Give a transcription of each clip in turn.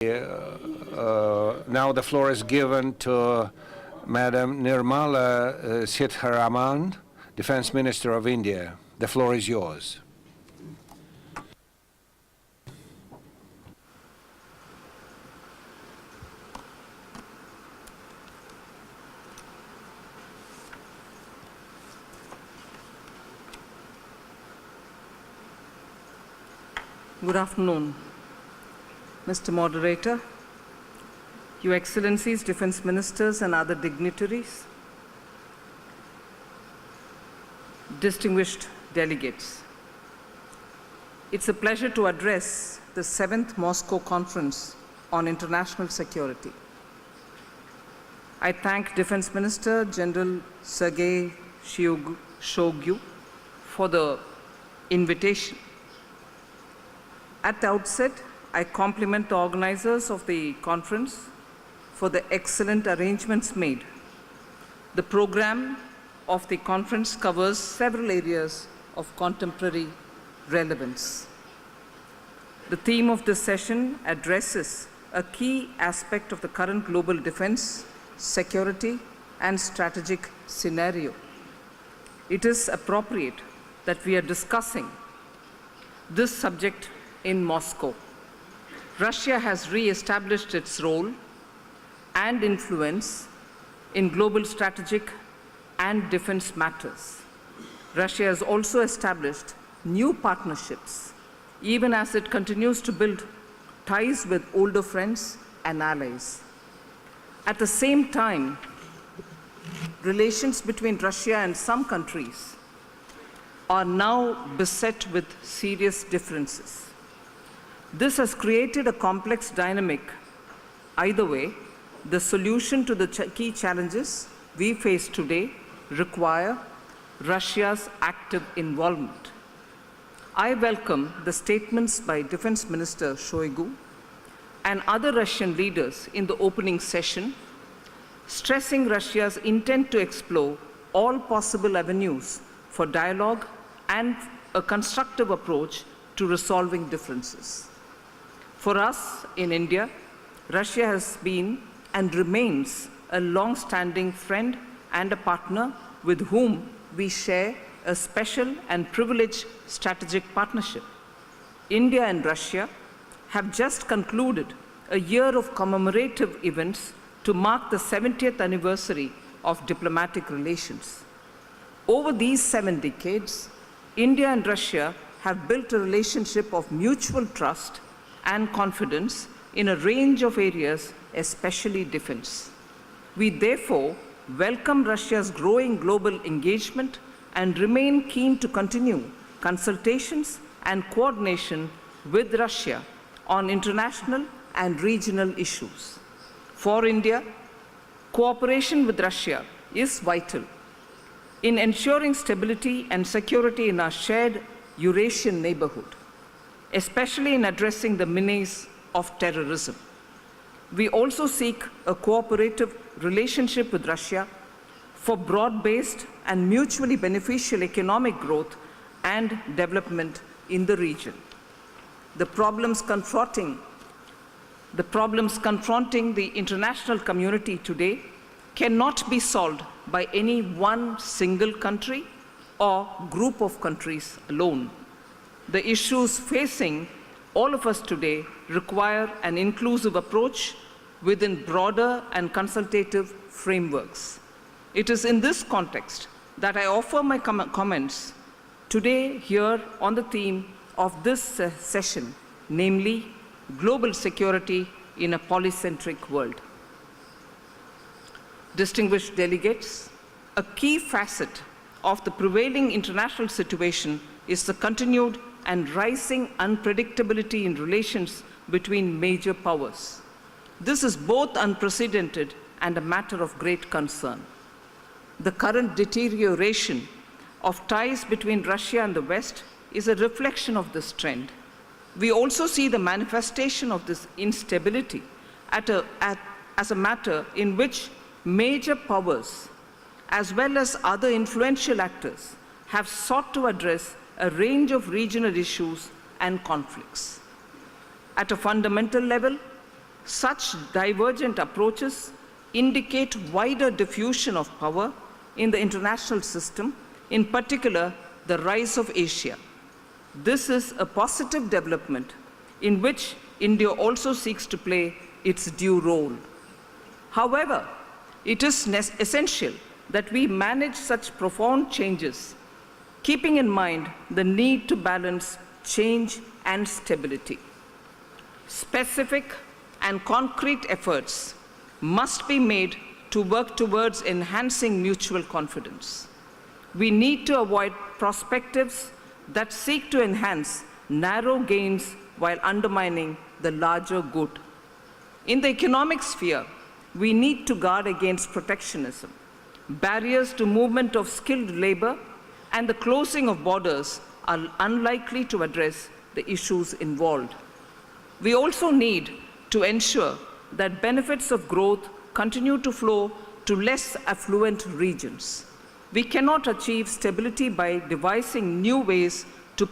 Now the floor is given to Madam Nirmala Sitharaman, Defense Minister of India. The floor is yours. Good afternoon, Mr. Moderator, Your Excellencies, Defense Ministers and other dignitaries, distinguished delegates. It's a pleasure to address the 7th Moscow Conference on International Security. I thank Defense Minister General Sergei Shoigu for the invitation. At the outset, I compliment the organizers of the conference for the excellent arrangements made. The program of the conference covers several areas of contemporary relevance. The theme of this session addresses a key aspect of the current global defense, security, and strategic scenario. It is appropriate that we are discussing this subject in Moscow. Russia has re-established its role and influence in global strategic and defense matters. Russia has also established new partnerships, even as it continues to build ties with older friends and allies. At the same time, relations between Russia and some countries are now beset with serious differences. This has created a complex dynamic. Either way, the solution to the key challenges we face today require Russia's active involvement. I welcome the statements by Defense Minister Shoigu and other Russian leaders in the opening session, stressing Russia's intent to explore all possible avenues for dialogue and a constructive approach to resolving differences. For us in India, Russia has been and remains a long-standing friend and a partner with whom we share a special and privileged strategic partnership. India and Russia have just concluded a year of commemorative events to mark the 70th anniversary of diplomatic relations. Over these 7 decades, India and Russia have built a relationship of mutual trust and confidence in a range of areas, especially defense. We therefore welcome Russia's growing global engagement and remain keen to continue consultations and coordination with Russia on international and regional issues. For India, cooperation with Russia is vital in ensuring stability and security in our shared Eurasian neighborhood, especially in addressing the menace of terrorism. We also seek a cooperative relationship with Russia for broad-based and mutually beneficial economic growth and development in the region. The problems confronting the international community today cannot be solved by any one single country or group of countries alone. The issues facing all of us today require an inclusive approach within broader and consultative frameworks. It is in this context that I offer my comments today here on the theme of this session, namely global security in a polycentric world. Distinguished delegates, a key facet of the prevailing international situation is the continued and rising unpredictability in relations between major powers. This is both unprecedented and a matter of great concern. The current deterioration of ties between Russia and the West is a reflection of this trend. We also see the manifestation of this instability as a matter in which major powers, as well as other influential actors, have sought to address a range of regional issues and conflicts. At a fundamental level, Such divergent approaches indicate wider diffusion of power in the international system, in particular, the rise of Asia. This is a positive development in which India also seeks to play its due role. However, it is essential that we manage such profound changes, keeping in mind the need to balance change and stability. Specific and concrete efforts must be made to work towards enhancing mutual confidence. We need to avoid perspectives that seek to enhance narrow gains while undermining the larger good. In the economic sphere, we need to guard against protectionism, barriers to movement of skilled labor, and the closing of borders are unlikely to address the issues involved. We also need to ensure that benefits of growth continue to flow to less affluent regions. We cannot achieve stability by devising new ways to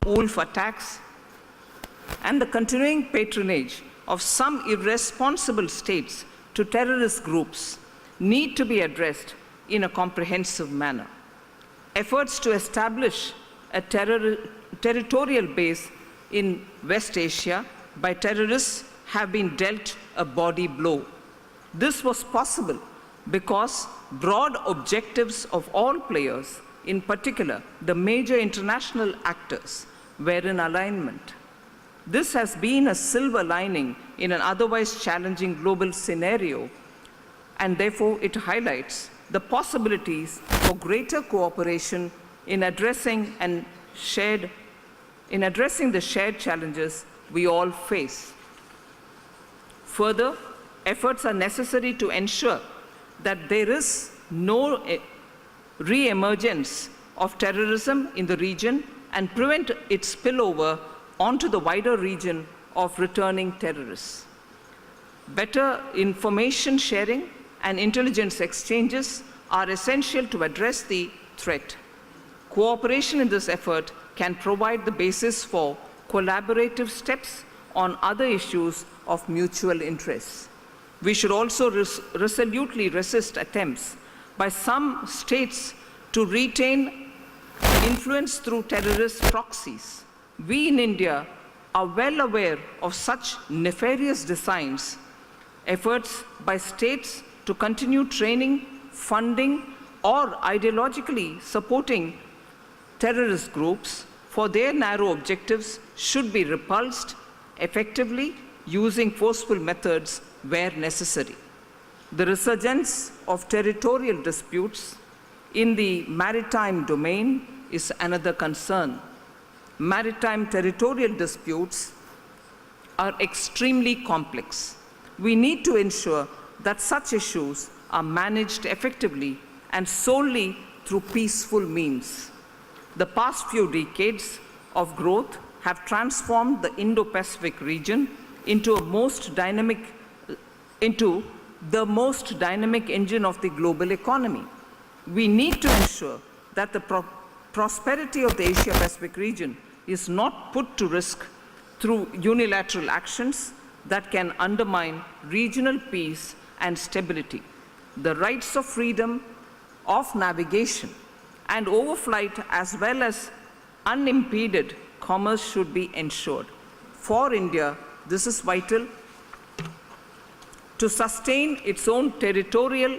wolf attacks and the continuing patronage of some irresponsible states to terrorist groups need to be addressed in a comprehensive manner. Efforts to establish a territorial base in West Asia by terrorists have been dealt a body blow. This was possible because broad objectives of all players, in particular the major international actors, were in alignment. This has been a silver lining in an otherwise challenging global scenario, and therefore it highlights the possibilities for greater cooperation in addressing the shared challenges we all face. Further, efforts are necessary to ensure that there is no re-emergence of terrorism in the region and prevent its spillover onto the wider region of returning terrorists. Better information sharing and intelligence exchanges are essential to address the threat. Cooperation in this effort can provide the basis for collaborative steps on other issues of mutual interest. We should also resolutely resist attempts by some states to retain influence through terrorist proxies. We in India are well aware of such nefarious designs, efforts by states to continue training, funding, or ideologically supporting terrorist groups for their narrow objectives should be repulsed effectively using forceful methods where necessary. The resurgence of territorial disputes in the maritime domain is another concern. Maritime territorial disputes are extremely complex. We need to ensure that such issues are managed effectively and solely through peaceful means. The past few decades of growth have transformed the Indo-Pacific region into the most dynamic engine of the global economy. We need to ensure that the prosperity of the Asia-Pacific region is not put to risk through unilateral actions that can undermine regional peace and stability. The rights of freedom of navigation and overflight, as well as unimpeded commerce, should be ensured. For India, this is vital to sustain its own territorial